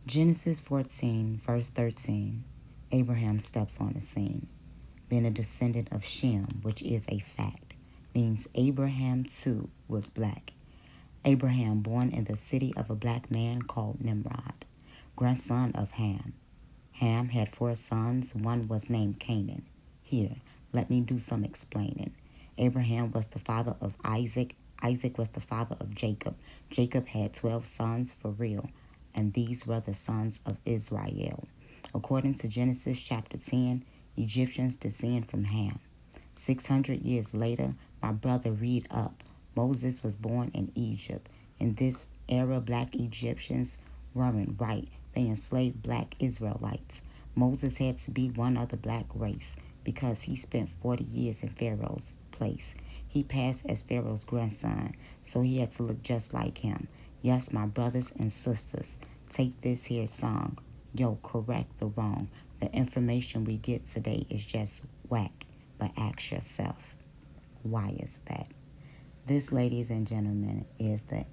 Genesis 14, verse 13, Abraham steps on the scene. Being a descendant of Shem, which is a fact, means Abraham too was black. Abraham, born in the city of a black man called Nimrod, grandson of Ham. Ham had 4 sons. One was named Canaan. Here, let me do some explaining. Abraham was the father of Isaac. Isaac was the father of Jacob. Jacob had 12 sons for real, and these were the sons of Israel. According to Genesis chapter 10, Egyptians descend from Ham. 600 years later, my brother, read up. Moses was born in Egypt. In this era, black Egyptians weren't right. They enslaved black Israelites. Moses had to be one of the black race because he spent 40 years in Pharaoh's place. He passed as Pharaoh's grandson, so he had to look just like him. Yes, my brothers and sisters, take this here song. Yo, correct the wrong. The information we get today is just whack, but ask yourself, why is that? This, ladies and gentlemen, is the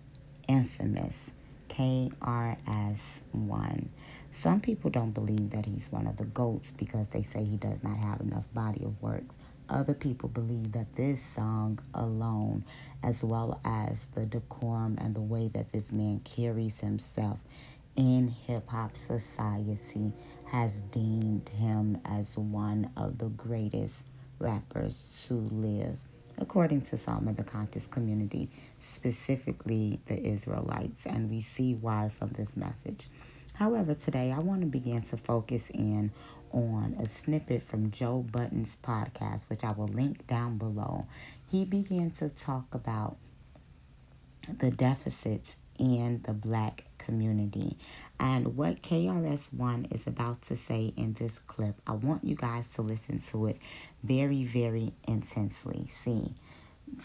infamous KRS One. Some people don't believe that he's one of the GOATs because they say he does not have enough body of works. Other people believe that this song alone, as well as the decorum and the way that this man carries himself in hip-hop society, has deemed him as one of the greatest rappers to live, according to some of the conscious community, specifically the Israelites, and we see why from this message. However, today I want to begin to focus in on a snippet from Joe Budden's podcast, which I will link down below. He began to talk about the deficits in the black community. And what KRS One is about to say in this clip, I want you guys to listen to it very, very intensely. See,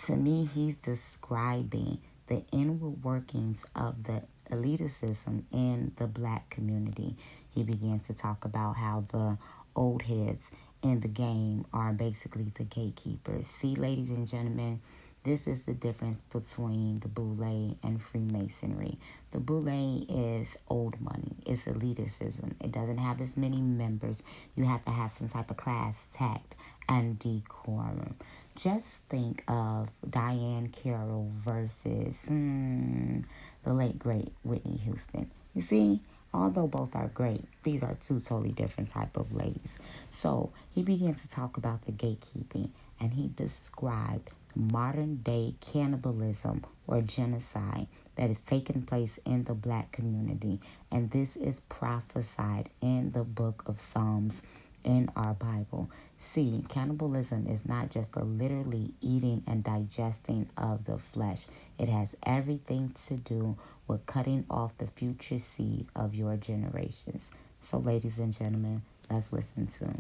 to me, he's describing the inward workings of the elitism in the black community. He began to talk about how the old heads in the game are basically the gatekeepers. See, ladies and gentlemen, this is the difference between the Boule and Freemasonry. The Boule is old money. It's elitism. It doesn't have as many members. You have to have some type of class tact and decorum. Just think of Diane Carroll versus the late, great Whitney Houston. You see, although both are great, these are 2 totally different type of ladies. So he began to talk about the gatekeeping, and he described modern day cannibalism or genocide that is taking place in the black community. And this is prophesied in the book of Psalms in our Bible. See, cannibalism is not just the literally eating and digesting of the flesh. It has everything to do with cutting off the future seed of your generations. So, ladies and gentlemen, let's listen to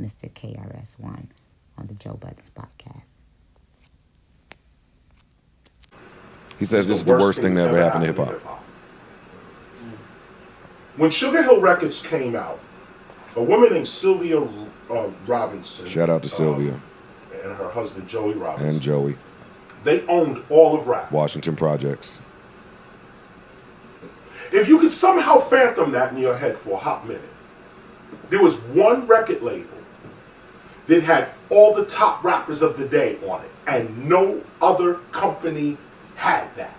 Mr. KRS One on the Joe Budden's podcast. He says this is the worst thing that ever happened to hip-hop. When Sugar Hill Records came out, a woman named Sylvia Robinson. Shout out to Sylvia. And her husband, Joey Robinson. And Joey. They owned all of rap. Washington Projects. If you could somehow phantom that in your head for a hot minute, there was one record label that had all the top rappers of the day on it, and no other company had that.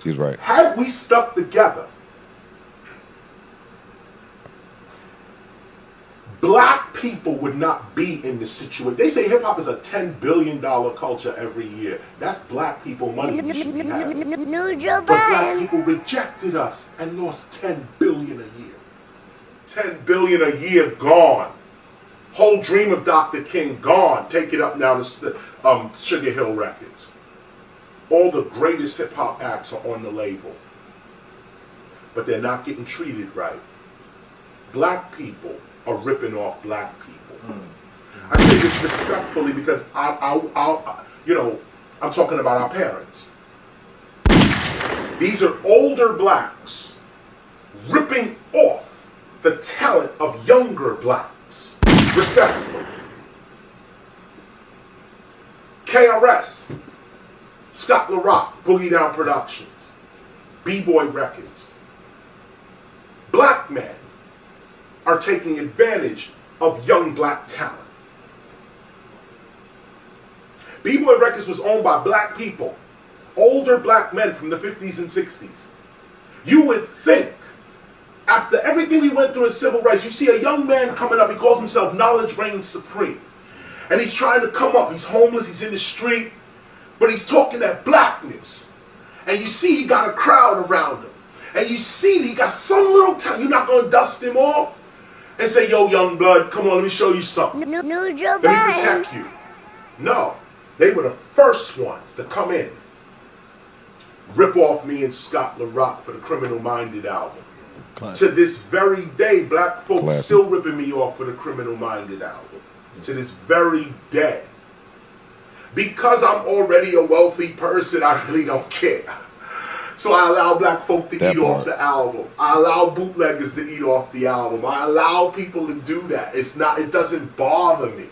He's right. Had we stuck together, black people would not be in this situation. They say hip-hop is a $10 billion culture every year. That's black people money we should be having. No, Joe But black Budden. people rejected us and lost $10 billion a year. $10 billion a year gone. Whole dream of Dr. King gone. Take it up now to Sugar Hill Records. All the greatest hip-hop acts are on the label. But they're not getting treated right. Black people are ripping off black people. I say this respectfully because I'm talking about our parents. These are older blacks ripping off the talent of younger blacks. Respectfully. KRS, Scott LaRock, Boogie Down Productions, B-Boy Records, black men are taking advantage of young black talent. B-Boy Records was owned by black people, older black men from the 50s and 60s. You would think, after everything we went through in civil rights, you see a young man coming up, he calls himself Knowledge Reigns Supreme. And he's trying to come up, he's homeless, he's in the street, but he's talking that blackness. And you see he got a crowd around him. And you see he got some little time. You're not going to dust him off and say, yo, young blood, come on, let me show you something. No, Joe Let me Budden. protect you. No, they were the first ones to come in. Rip off me and Scott LaRock for the Criminal Minded album. Classic. To this very day, black folks Classic. still ripping me off for the Criminal Minded album. To this very day. Because I'm already a wealthy person, I really don't care. So I allow black folk to eat off the album. I allow bootleggers to eat off the album. I allow people to do that. It doesn't bother me.